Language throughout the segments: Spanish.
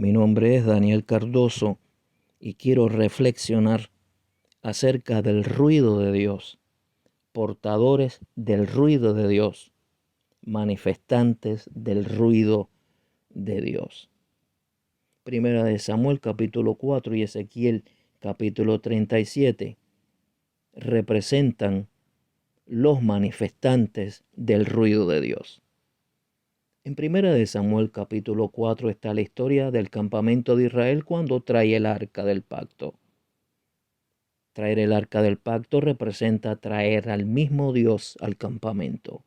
Mi nombre es Daniel Cardoso y quiero reflexionar acerca del ruido de Dios, portadores del ruido de Dios, manifestantes del ruido de Dios. Primera de Samuel capítulo 4 y Ezequiel capítulo 37 representan los manifestantes del ruido de Dios. En Primera de Samuel capítulo 4 está la historia del campamento de Israel cuando trae el arca del pacto. Traer el arca del pacto representa traer al mismo Dios al campamento.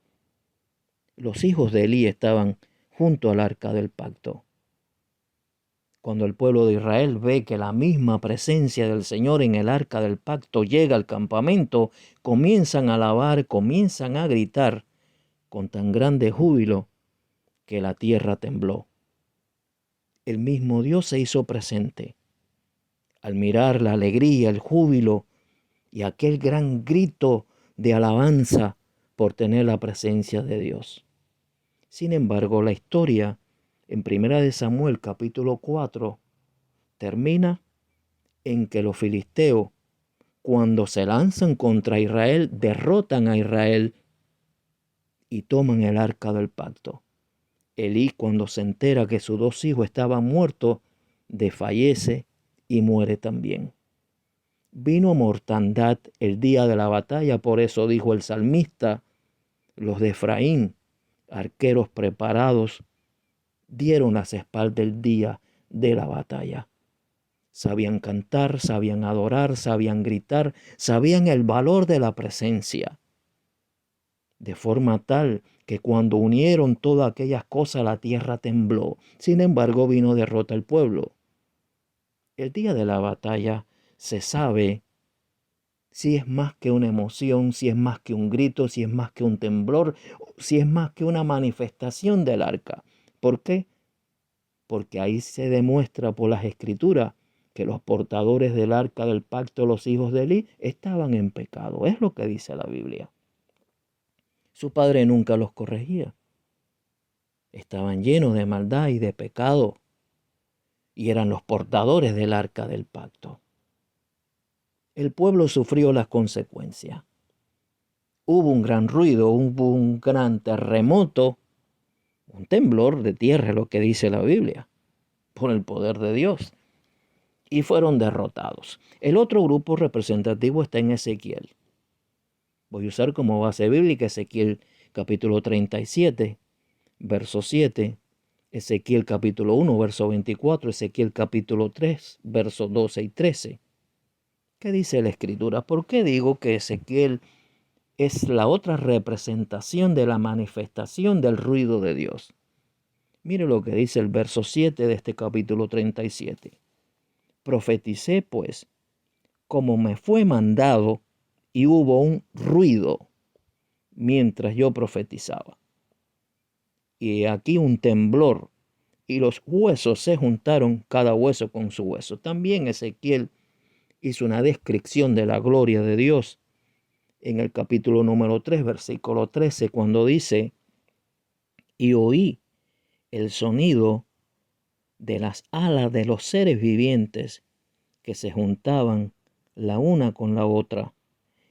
Los hijos de Elí estaban junto al arca del pacto. Cuando el pueblo de Israel ve que la misma presencia del Señor en el arca del pacto llega al campamento, comienzan a alabar, comienzan a gritar con tan grande júbilo que la tierra tembló. El mismo Dios se hizo presente. Al mirar la alegría, el júbilo y aquel gran grito de alabanza por tener la presencia de Dios. Sin embargo, la historia en Primera de Samuel capítulo 4 termina en que los filisteos, cuando se lanzan contra Israel, derrotan a Israel y toman el arca del pacto. Elí, cuando se entera que sus dos hijos estaban muertos, desfallece y muere también. Vino mortandad el día de la batalla, por eso dijo el salmista, los de Efraín, arqueros preparados, dieron las espaldas el día de la batalla. Sabían cantar, sabían adorar, sabían gritar, sabían el valor de la presencia. De forma tal que cuando unieron todas aquellas cosas la tierra tembló. Sin embargo, vino derrota al pueblo. El día de la batalla se sabe si es más que una emoción, si es más que un grito, si es más que un temblor, si es más que una manifestación del arca. ¿Por qué? Porque ahí se demuestra por las escrituras que los portadores del arca del pacto, los hijos de Elí, estaban en pecado. Es lo que dice la Biblia. Su padre nunca los corregía. Estaban llenos de maldad y de pecado y eran los portadores del arca del pacto. El pueblo sufrió las consecuencias. Hubo un gran ruido, hubo un gran terremoto, un temblor de tierra, lo que dice la Biblia, por el poder de Dios. Y fueron derrotados. El otro grupo representativo está en Ezequiel. Voy a usar como base bíblica Ezequiel capítulo 37, verso 7, Ezequiel capítulo 1, verso 24, Ezequiel capítulo 3, versos 12 y 13. ¿Qué dice la Escritura? ¿Por qué digo que Ezequiel es la otra representación de la manifestación del ruido de Dios? Mire lo que dice el verso 7 de este capítulo 37. Profeticé pues, como me fue mandado, y hubo un ruido mientras yo profetizaba. Y aquí un temblor, y los huesos se juntaron, cada hueso con su hueso. También Ezequiel hizo una descripción de la gloria de Dios en el capítulo número 3, versículo 13, cuando dice, y oí el sonido de las alas de los seres vivientes que se juntaban la una con la otra,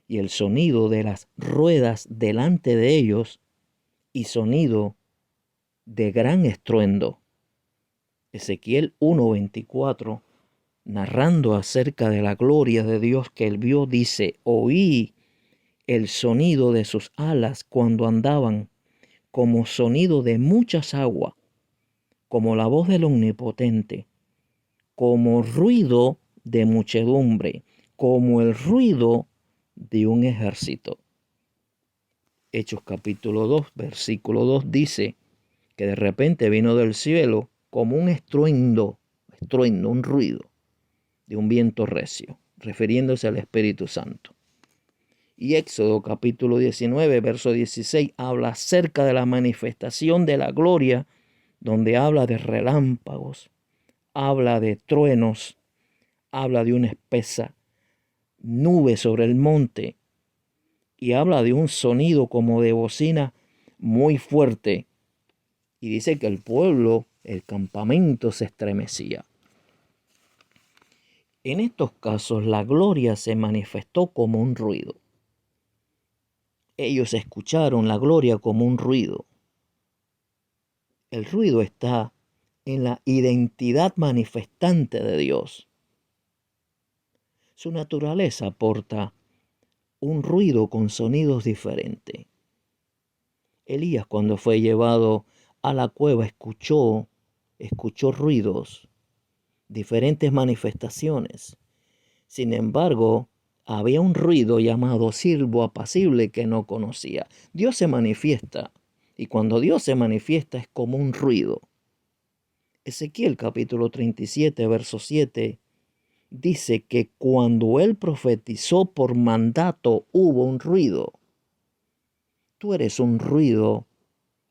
y el sonido de las ruedas delante de ellos, y sonido de gran estruendo. Ezequiel 1:24, narrando acerca de la gloria de Dios que él vio, dice, oí el sonido de sus alas cuando andaban, como sonido de muchas aguas, como la voz del Omnipotente, como ruido de muchedumbre, como el ruido de un ejército. Hechos capítulo 2, versículo 2 dice que de repente vino del cielo como un estruendo, un ruido de un viento recio, refiriéndose al Espíritu Santo. Y Éxodo capítulo 19, verso 16, habla acerca de la manifestación de la gloria, donde habla de relámpagos, habla de truenos, habla de una espesa nube sobre el monte y habla de un sonido como de bocina muy fuerte. Y dice que el pueblo El campamento se estremecía. En estos casos, la gloria se manifestó como un ruido. Ellos escucharon la gloria como un ruido. El ruido está en la identidad manifestante de Dios. Su naturaleza aporta un ruido con sonidos diferentes. Elías, cuando fue llevado a la cueva, escuchó ruidos, diferentes manifestaciones. Sin embargo, había un ruido llamado silbo apacible que no conocía. Dios se manifiesta, y cuando Dios se manifiesta es como un ruido. Ezequiel capítulo 37, verso 7, dice que cuando él profetizó por mandato hubo un ruido. Tú eres un ruido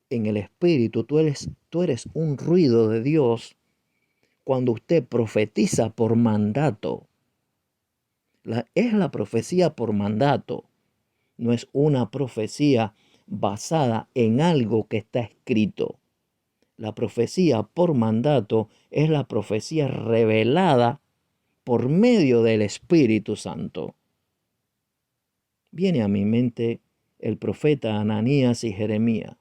en el espíritu, tú eres un ruido de Dios cuando usted profetiza por mandato. Es la profecía por mandato, no es una profecía basada en algo que está escrito. La profecía por mandato es la profecía revelada por medio del Espíritu Santo. Viene a mi mente el profeta Ananías y Jeremías.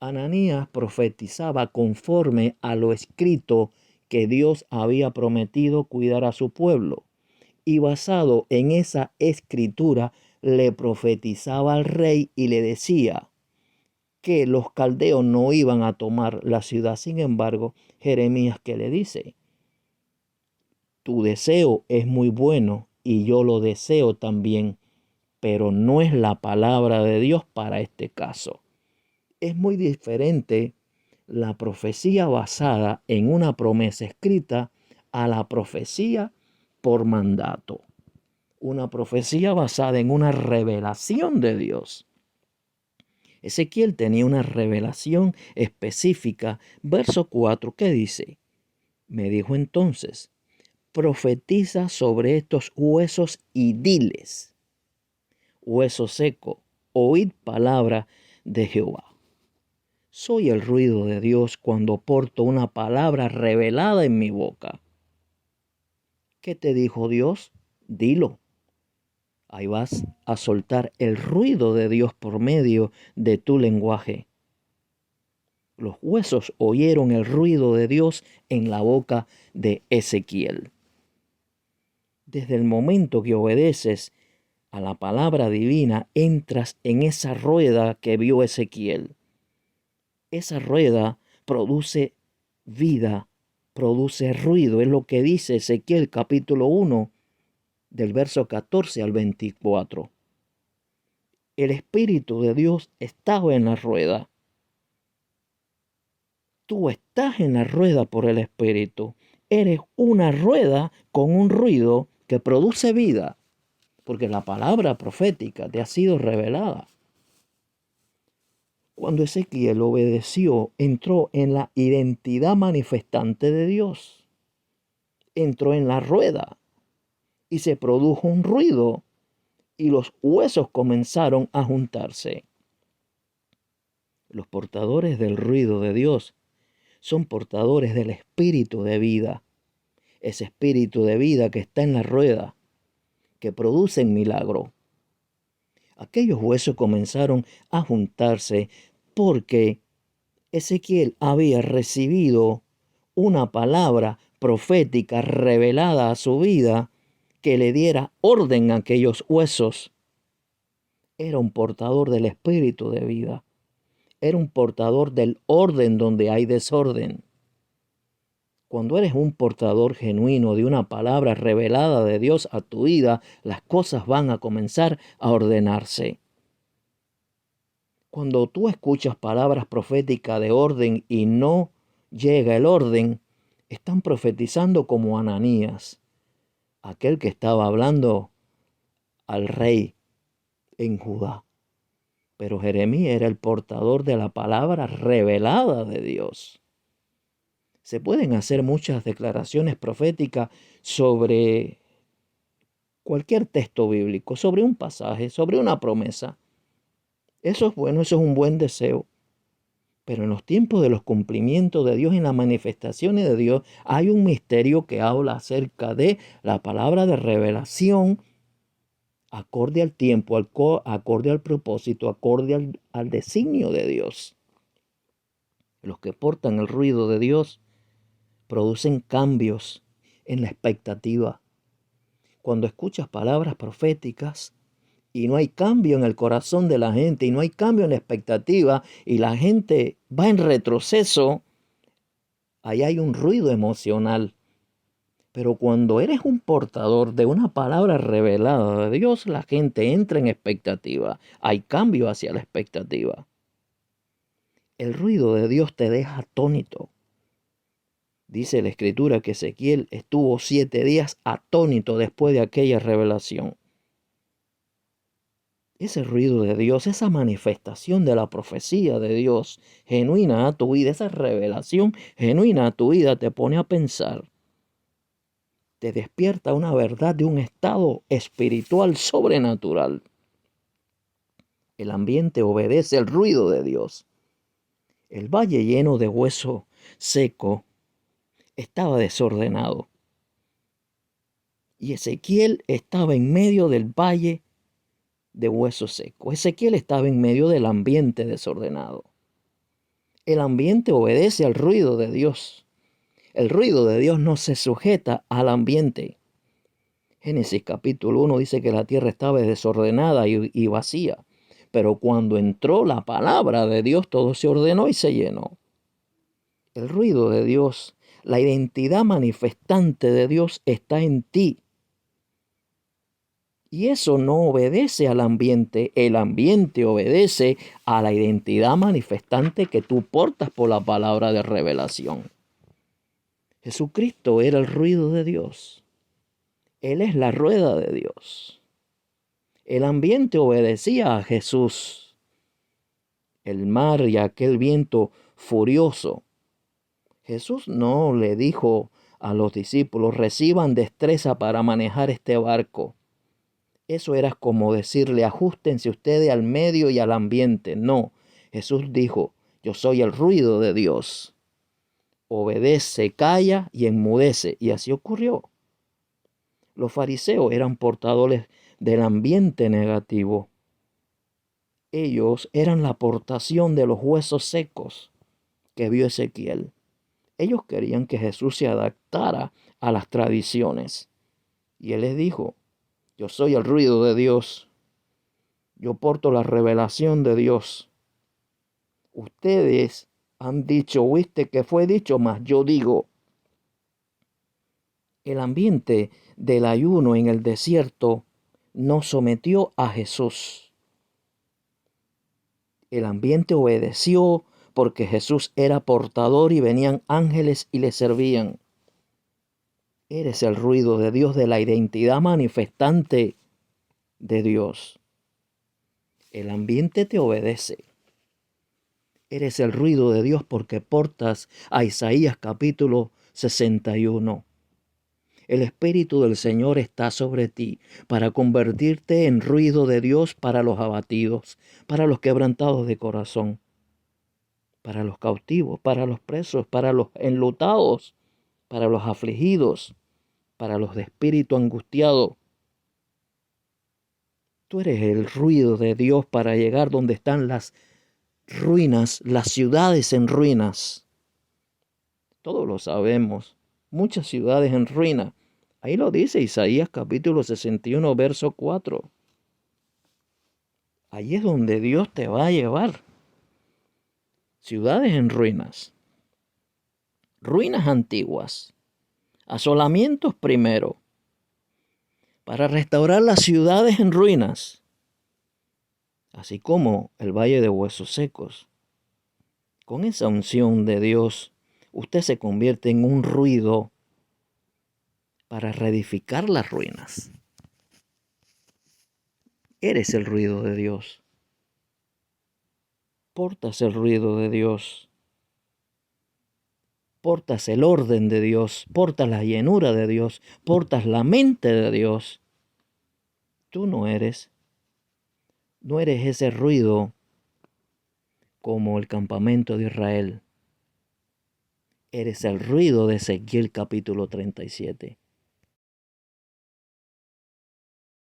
Ananías profetizaba conforme a lo escrito que Dios había prometido cuidar a su pueblo. Y basado en esa escritura le profetizaba al rey y le decía que los caldeos no iban a tomar la ciudad. Sin embargo, Jeremías, ¿qué le dice? Tu deseo es muy bueno y yo lo deseo también, pero no es la palabra de Dios para este caso. Es muy diferente la profecía basada en una promesa escrita a la profecía por mandato. Una profecía basada en una revelación de Dios. Ezequiel tenía una revelación específica. Verso 4, ¿qué dice? Me dijo entonces, profetiza sobre estos huesos y diles, hueso seco, oíd palabra de Jehová. Soy el ruido de Dios cuando porto una palabra revelada en mi boca. ¿Qué te dijo Dios? Dilo. Ahí vas a soltar el ruido de Dios por medio de tu lenguaje. Los huesos oyeron el ruido de Dios en la boca de Ezequiel. Desde el momento que obedeces a la palabra divina, entras en esa rueda que vio Ezequiel. Esa rueda produce vida, produce ruido. Es lo que dice Ezequiel capítulo 1, del verso 14 al 24. El Espíritu de Dios estaba en la rueda. Tú estás en la rueda por el Espíritu. Eres una rueda con un ruido que produce vida, porque la palabra profética te ha sido revelada. Cuando Ezequiel obedeció, entró en la identidad manifestante de Dios. Entró en la rueda y se produjo un ruido y los huesos comenzaron a juntarse. Los portadores del ruido de Dios son portadores del espíritu de vida. Ese espíritu de vida que está en la rueda, que produce milagro. Aquellos huesos comenzaron a juntarse porque Ezequiel había recibido una palabra profética revelada a su vida que le diera orden a aquellos huesos. Era un portador del espíritu de vida. Era un portador del orden donde hay desorden. Cuando eres un portador genuino de una palabra revelada de Dios a tu vida, las cosas van a comenzar a ordenarse. Cuando tú escuchas palabras proféticas de orden y no llega el orden, están profetizando como Ananías, aquel que estaba hablando al rey en Judá. Pero Jeremías era el portador de la palabra revelada de Dios. Se pueden hacer muchas declaraciones proféticas sobre cualquier texto bíblico, sobre un pasaje, sobre una promesa. Eso es bueno, eso es un buen deseo. Pero en los tiempos de los cumplimientos de Dios, en las manifestaciones de Dios, hay un misterio que habla acerca de la palabra de revelación, acorde al tiempo, acorde al propósito, acorde al designio de Dios. Los que portan el ruido de Dios producen cambios en la expectativa. Cuando escuchas palabras proféticas y no hay cambio en el corazón de la gente y no hay cambio en la expectativa y la gente va en retroceso, ahí hay un ruido emocional. Pero cuando eres un portador de una palabra revelada de Dios, la gente entra en expectativa. Hay cambio hacia la expectativa. El ruido de Dios te deja atónito. Dice la Escritura que Ezequiel estuvo 7 días atónito después de aquella revelación. Ese ruido de Dios, esa manifestación de la profecía de Dios genuina a tu vida, esa revelación genuina a tu vida te pone a pensar. Te despierta una verdad de un estado espiritual sobrenatural. El ambiente obedece el ruido de Dios. El valle lleno de hueso seco estaba desordenado. Y Ezequiel estaba en medio del valle de hueso seco. Ezequiel estaba en medio del ambiente desordenado. El ambiente obedece al ruido de Dios. El ruido de Dios no se sujeta al ambiente. Génesis capítulo 1 dice que la tierra estaba desordenada y vacía. Pero cuando entró la palabra de Dios, todo se ordenó y se llenó. El ruido de Dios, la identidad manifestante de Dios está en ti. Y eso no obedece al ambiente, el ambiente obedece a la identidad manifestante que tú portas por la palabra de revelación. Jesucristo era el ruido de Dios. Él es la rueda de Dios. El ambiente obedecía a Jesús. El mar y aquel viento furioso. Jesús no le dijo a los discípulos, reciban destreza para manejar este barco. Eso era como decirle, ajustense ustedes al medio y al ambiente. No, Jesús dijo, yo soy el ruido de Dios. Obedece, calla y enmudece. Y así ocurrió. Los fariseos eran portadores del ambiente negativo. Ellos eran la portación de los huesos secos que vio Ezequiel. Ellos querían que Jesús se adaptara a las tradiciones. Y él les dijo, yo soy el ruido de Dios. Yo porto la revelación de Dios. Ustedes han dicho, oíste que fue dicho, mas yo digo. El ambiente del ayuno en el desierto no sometió a Jesús. El ambiente obedeció porque Jesús era portador y venían ángeles y le servían. Eres el ruido de Dios, de la identidad manifestante de Dios. El ambiente te obedece. Eres el ruido de Dios porque portas a Isaías capítulo 61. El Espíritu del Señor está sobre ti para convertirte en ruido de Dios para los abatidos, para los quebrantados de corazón, para los cautivos, para los presos, para los enlutados, para los afligidos, para los de espíritu angustiado. Tú eres el ruido de Dios para llegar donde están las ruinas, las ciudades en ruinas. Todos lo sabemos. Muchas ciudades en ruina. Ahí lo dice Isaías capítulo 61, verso 4. Ahí es donde Dios te va a llevar. Ciudades en ruinas. Ruinas antiguas. Asolamientos primero. Para restaurar las ciudades en ruinas. Así como el valle de huesos secos. Con esa unción de Dios, usted se convierte en un ruido para reedificar las ruinas. Eres el ruido de Dios. Portas el ruido de Dios. Portas el orden de Dios. Portas la llenura de Dios. Portas la mente de Dios. Tú no eres ese ruido como el campamento de Israel. Eres el ruido de Ezequiel capítulo 37.